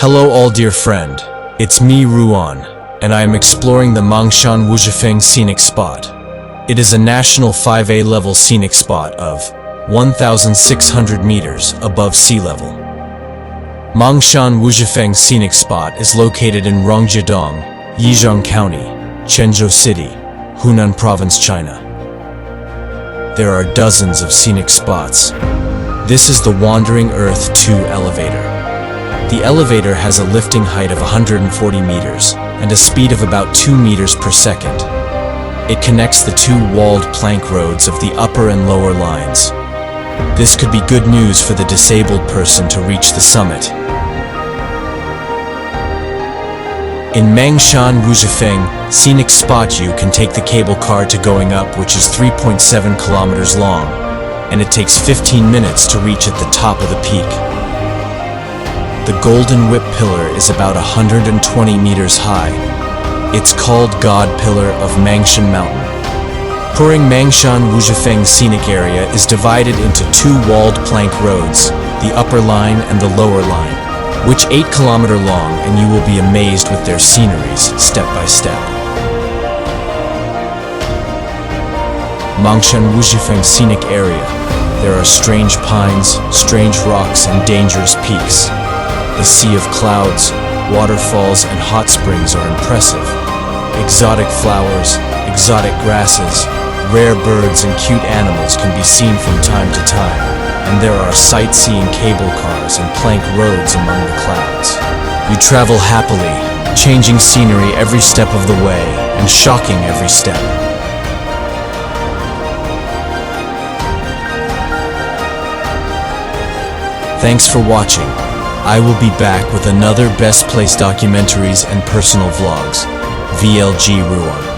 Hello all dear friend, it's me Ruan, and I am exploring the MANGSHAN Wuzhifeng scenic spot. It is a national 5A level scenic spot of 1,600 meters above sea level. MANGSHAN Wuzhifeng scenic spot is located in Rongjiedong, Yizhang County, Quanzhou City, Hunan Province, China. There are dozens of scenic spots. This is the Wandering Earth 2 elevator. The elevator has a lifting height of 140 meters and a speed of about 2 meters per second. It connects the two walled plank roads of the upper and lower lines. This could be good news for the disabled person to reach the summit. In MANGSHAN Wuzhifeng scenic spot, you can take the cable car to going up, which is 3.7 kilometers long, and it takes 15 minutes to reach at the top of the peak. The 𝙁𝙁𝙈 pillar is about 120 meters high. It's called God Pillar of MANGSHAN Mountain. Puring MANGSHAN Wuzhifeng scenic area is divided into two walled plank roads, the upper line and the lower line, which 8 kilometer long, and you will be amazed with their sceneries step by step. MANGSHAN Wuzhifeng scenic area. There are strange pines, strange rocks, and dangerous peaks. The sea of clouds, waterfalls, and hot springs are impressive. Exotic flowers, exotic grasses, rare birds, and cute animals can be seen from time to time, and there are sightseeing cable cars and plank roads among the clouds. You travel happily, changing scenery every step of the way, and shocking every step. Thanks for watching. I will be back with another best place documentaries and personal vlogs. VLG Ruan.